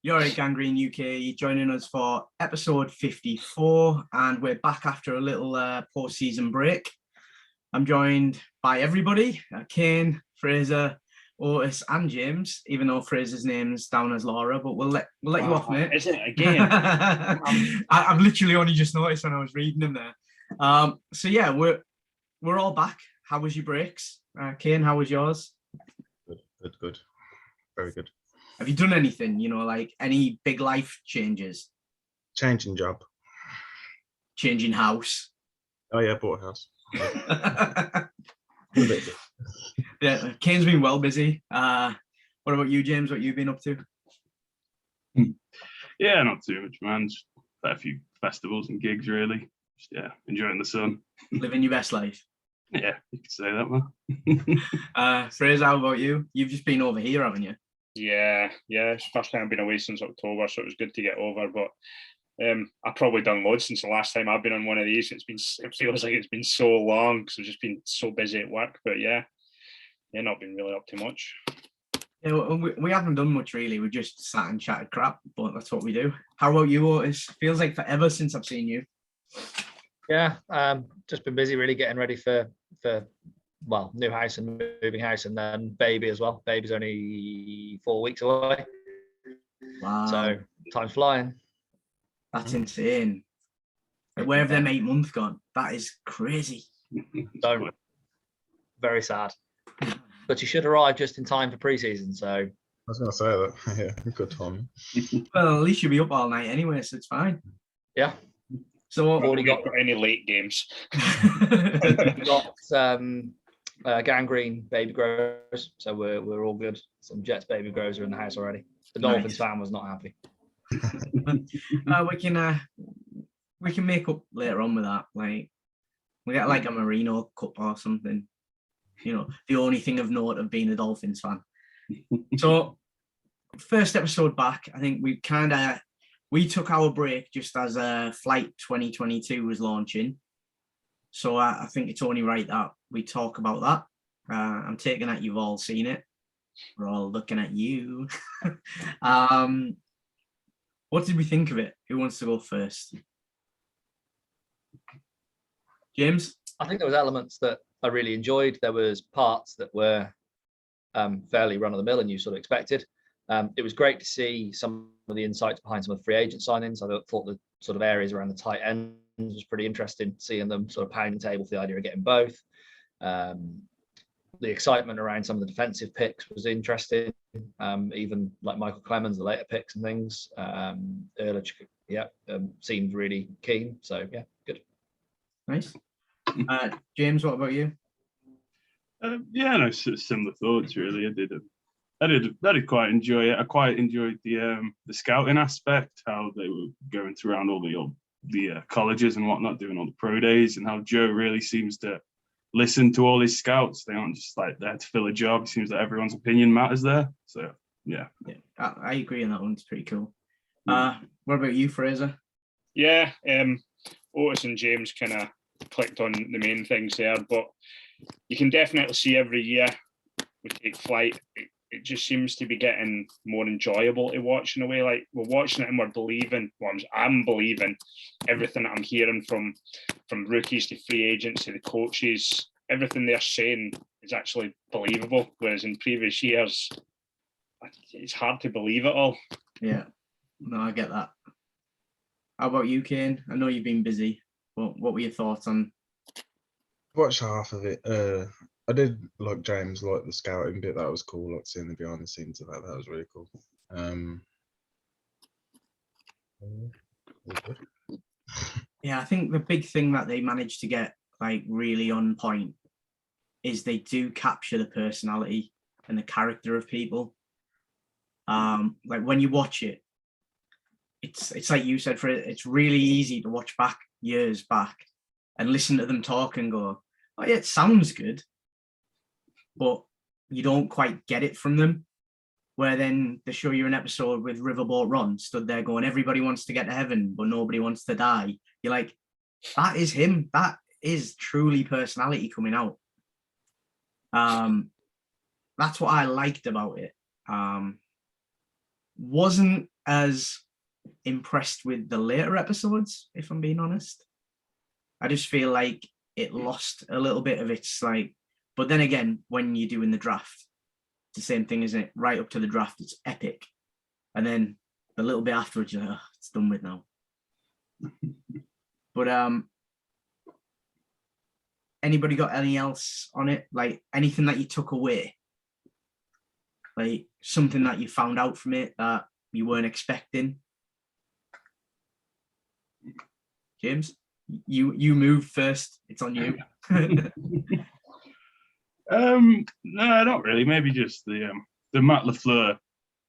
You're at Gangrene UK, joining us for episode 54, and we're back after a little post-season break. I'm joined by everybody, Kane, Fraser, Otis, and James, even though Fraser's name's down as Laura, but we'll let you off, mate. Is it again? I've literally only just noticed when I was reading them there. So yeah, we're all back. How was your breaks? Kane, how was yours? Good. Very good. Have you done anything, like any big life changes? Changing job. Changing house? Oh yeah, bought a house. Yeah, Kane's been well busy. What about you, James? What you've been up to? Yeah, not too much, man. Just a few festivals and gigs, really. Just, enjoying the sun. Living your best life. Yeah, you could say that, man. Fraser, how about you? You've just been over here, haven't you? Yeah. It's the first time I've been away since October, so it was good to get over. But I've probably done loads since the last time I've been on one of these. It feels like it's been so long because I've just been so busy at work. But yeah, not been really up to much. Yeah, we haven't done much really. We just sat and chatted crap, but that's what we do. How about you, Otis? Feels like forever since I've seen you. Yeah, just been busy really getting ready for new house and moving house, and then baby as well. Baby's only 4 weeks away. Wow. So time's flying. That's insane. Like, where have them 8 months gone? That is crazy. So very sad. But you should arrive just in time for pre-season, so. I was going to say that. Yeah, good time. Well, at least you'll be up all night anyway, so it's fine. Yeah. So already got any late games. We've got Gangrene baby grows, so we're all good. Some Jets baby grows are in the house already. The Dolphins fan was not happy. We can make up later on with that. Like, we get like a Merino Cup or something. The only thing of note of being a Dolphins fan. So, first episode back, I think we took our break just as Flight 2022 was launching. So I think it's only right that we talk about that. I'm taking it you've all seen it. We're all looking at you. What did we think of it? Who wants to go first? James? I think there was elements that I really enjoyed. There was parts that were fairly run-of-the-mill and you sort of expected. It was great to see some of the insights behind some of the free agent signings. I thought the sort of areas around the tight ends was pretty interesting, seeing them sort of pounding the table for the idea of getting both. The excitement around some of the defensive picks was interesting. Even like Michael Clemens, the later picks and things. Ehrlich, seemed really keen. So yeah, good. Nice. James, what about you? Similar thoughts really. I did quite enjoy it. I quite enjoyed the scouting aspect, how they were going around all the colleges and whatnot, doing all the pro days, and how Joe really seems to listen to all his scouts. They aren't just like there to fill a job. It seems that everyone's opinion matters there. So yeah, I agree on that one. It's pretty cool. What about you, Fraser? Yeah, Otis and James kind of clicked on the main things there, but you can definitely see every year we take Flight. It just seems to be getting more enjoyable to watch in a way. Like, we're watching it and we're believing. Well, I'm believing everything that I'm hearing from rookies to free agents to the coaches. Everything they're saying is actually believable. Whereas in previous years, it's hard to believe it all. Yeah, no, I get that. How about you, Kane? I know you've been busy. What were your thoughts on? Watched half of it. I did like James, like the scouting bit. That was cool. Like seeing the behind the scenes of that. That was really cool. Yeah, I think the big thing that they managed to get like really on point is they do capture the personality and the character of people. Like when you watch it, it's like you said, it's really easy to watch back years back and listen to them talk and go, oh yeah, it sounds good, but you don't quite get it from them. Where then they show you an episode with Riverboat Ron stood there going, everybody wants to get to heaven, but nobody wants to die. You're like, that is him. That is truly personality coming out. That's what I liked about it. Wasn't as impressed with the later episodes, if I'm being honest. I just feel like it lost a little bit of its like, but then again, when you're doing the draft, it's the same thing, isn't it? Right up to the draft, it's epic. And then a little bit afterwards, you're like, oh, it's done with now. But anybody got any else on it? Like anything that you took away? Like something that you found out from it that you weren't expecting? James, you moved first. It's on you. No, not really. Maybe just the Matt LaFleur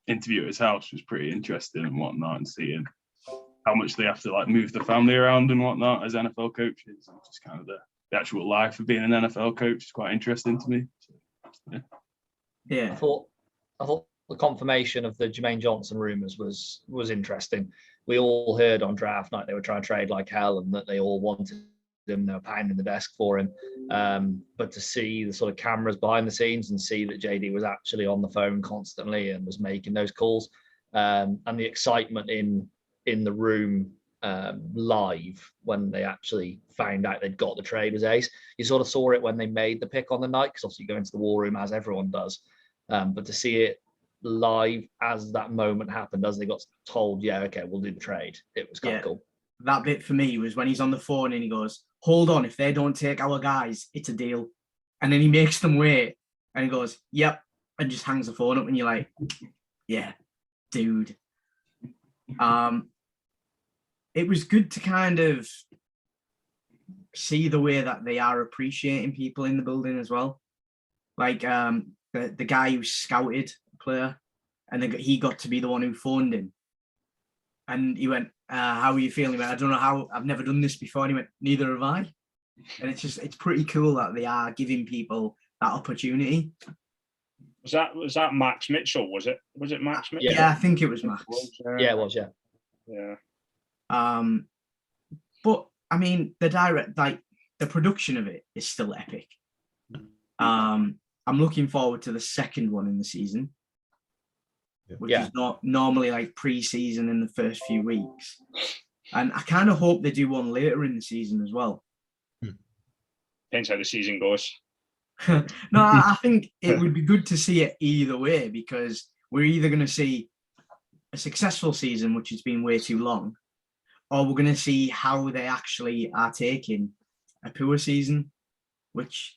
interview at his house was pretty interesting and whatnot, and seeing how much they have to like move the family around and whatnot as NFL coaches, and just kind of the actual life of being an NFL coach is quite interesting to me. So, Yeah. I thought the confirmation of the Jermaine Johnson rumors was interesting. We all heard on draft night they were trying to trade like hell and that they all wanted him, they were pounding the desk for him. But to see the sort of cameras behind the scenes and see that JD was actually on the phone constantly and was making those calls, and the excitement in the room live when they actually found out they'd got the trade was ace. You sort of saw it when they made the pick on the night, because obviously you go into the war room as everyone does. But to see it live as that moment happened, as they got told, yeah, okay, we'll do the trade, it was kind of cool. That bit for me was when he's on the phone and he goes, hold on, if they don't take our guys, it's a deal. And then he makes them wait and he goes, yep, and just hangs the phone up, and you're like, yeah, dude. It was good to kind of see the way that they are appreciating people in the building as well. Like the guy who scouted a player, and then he got to be the one who phoned him. And he went, how are you feeling? He went, I don't know how, I've never done this before. And he went, neither have I. And it's pretty cool that they are giving people that opportunity. Was that Max Mitchell? Was it Max Mitchell? Yeah, I think it was Max. Yeah, it was, yeah. Yeah. But I mean, the production of it is still epic. I'm looking forward to the second one in the season, which is not normally like pre-season in the first few weeks. And I kind of hope they do one later in the season as well. Depends how the season goes. No, I think it would be good to see it either way, because we're either going to see a successful season, which has been way too long, or we're going to see how they actually are taking a poor season, which,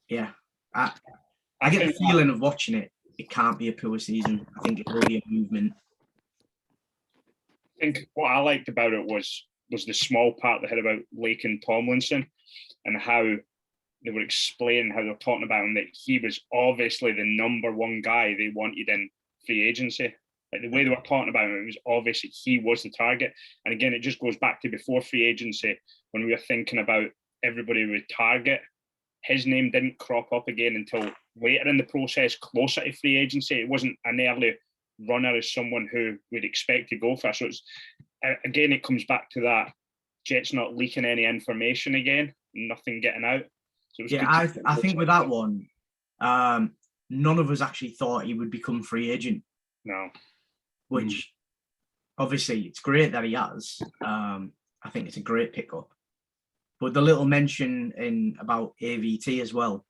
yeah, I get the feeling of watching it. It can't be a poor season. I think it's really a movement. I think what I liked about it was the small part they had about Laken Tomlinson and how they were explaining how they're talking about him, that he was obviously the number one guy they wanted in free agency. Like the way they were talking about him, it was obviously he was the target. And again, it just goes back to before free agency when we were thinking about everybody we would target. His name didn't crop up again until later in the process, closer to free agency. It wasn't an early runner as someone who we'd expect to go for. So it's, again, it comes back to that Jets not leaking any information again, nothing getting out. So yeah, I think with that one, none of us actually thought he would become free agent. No. Which obviously it's great that he has. I think it's a great pickup. But the little mention about AVT as well,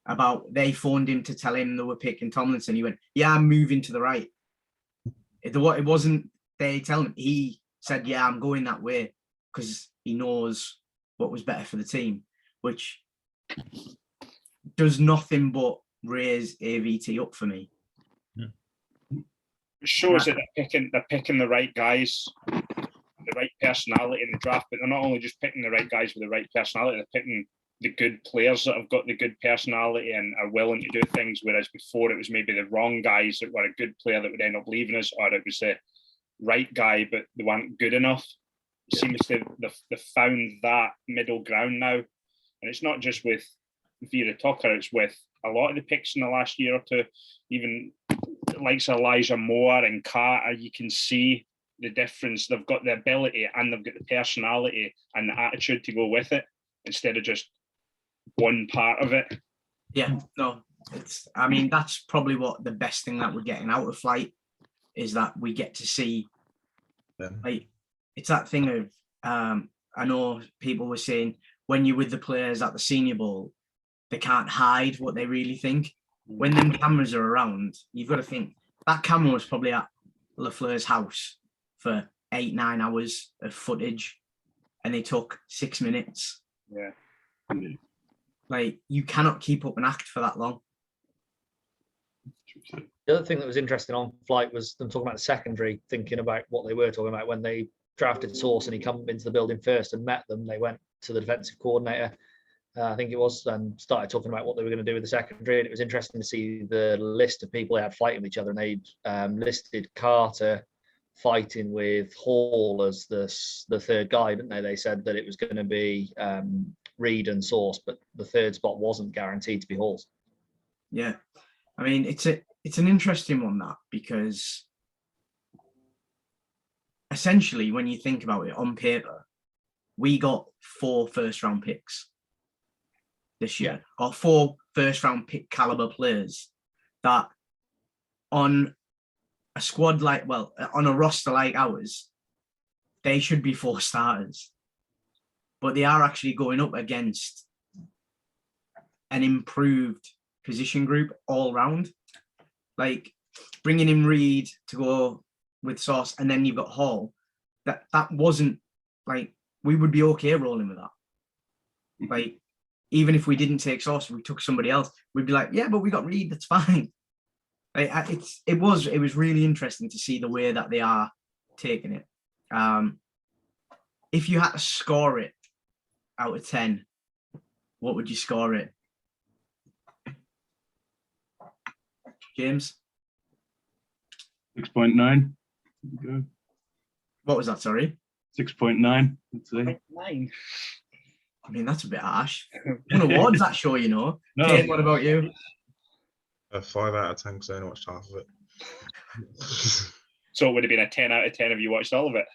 about they phoned him to tell him they were picking Tomlinson. He went, yeah, I'm moving to the right. It wasn't they telling him. He said, yeah, I'm going that way because he knows what was better for the team, which does nothing but raise AVT up for me. It shows that they're picking the right guys, the right personality in the draft, but they're not only just picking the right guys with the right personality, they're picking the good players that have got the good personality and are willing to do things, whereas before it was maybe the wrong guys that were a good player that would end up leaving us, or it was the right guy but they weren't good enough. It seems they've found that middle ground now, and it's not just with Vera Tucker, it's with a lot of the picks in the last year or two, even likes Elijah Moore and Carter. You can see the difference. They've got the ability and they've got the personality and the attitude to go with it instead of just one part of it. Yeah, no, that's probably what the best thing that we're getting out of Flight is that we get to see, Yeah. like, it's that thing of, I know people were saying when you're with the players at the Senior Bowl, they can't hide what they really think. When them cameras are around, you've got to think that camera was probably at LaFleur's house for 8-9 hours of footage, and they took 6 minutes. Yeah. Like, you cannot keep up an act for that long. The other thing that was interesting on flight was them talking about the secondary, thinking about what they were talking about when they drafted Sauce and he come into the building first and met them. They went to the defensive coordinator, I think it was, and started talking about what they were going to do with the secondary. And it was interesting to see the list of people they had fighting with each other. And they listed Carter fighting with Hall as the third guy, didn't they? They said that it was going to be Reed and Sauce, but the third spot wasn't guaranteed to be Hall's. Yeah, I mean, it's an interesting one, that, because essentially when you think about it on paper, we got 4 first-round picks this year, or 4 first-round pick caliber players that on a squad like, well, on a roster like ours, they should be 4 starters, but they are actually going up against an improved position group all round. Like, bringing in Reed to go with Sauce, and then you've got Hall. That wasn't, like, we would be okay rolling with that. Like, even if we didn't take Sauce, we took somebody else, we'd be like, yeah, but we got Reed, that's fine. Like, it was really interesting to see the way that they are taking it. If you had to score it out of 10, what would you score it? James? 6.9. Good. What was that, sorry? 6.9, I'd say. 9. I mean, that's a bit harsh. An awards, that show, you know. No. Kane, what about you? A 5 out of 10 because I only watched half of it. So it would have been a 10 out of 10 if you watched all of it.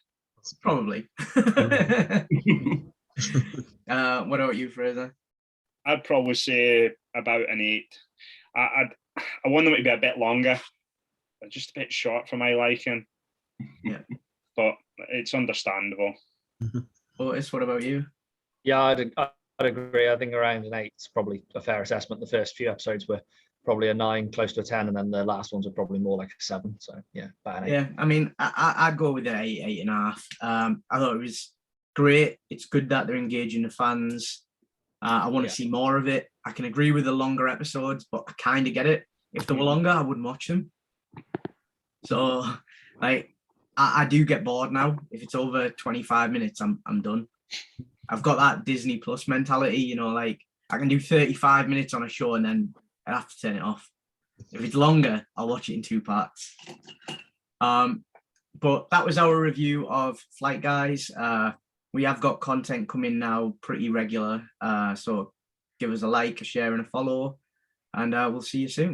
Probably. What about you, Fraser? I'd probably say about an 8. I want them to be a bit longer. They're just a bit short for my liking. Yeah. But it's understandable. Otis, what about you? Yeah, I'd agree. I think around an 8 is probably a fair assessment. The first few episodes were probably a 9, close to a 10, and then the last ones were probably more like a 7. So yeah, about an 8. Yeah, I mean, I'd go with an 8, 8.5. I thought it was great. It's good that they're engaging the fans. I want to see more of it. I can agree with the longer episodes, but I kind of get it. If they were longer, I wouldn't watch them. So, like, I do get bored now. If it's over 25 minutes, I'm done. I've got that Disney Plus mentality, you know, like, I can do 35 minutes on a show and then I have to turn it off. If it's longer, I'll watch it in 2 parts. But that was our review of Flight Guys. We have got content coming now pretty regular. So give us a like, a share, and a follow. And we'll see you soon.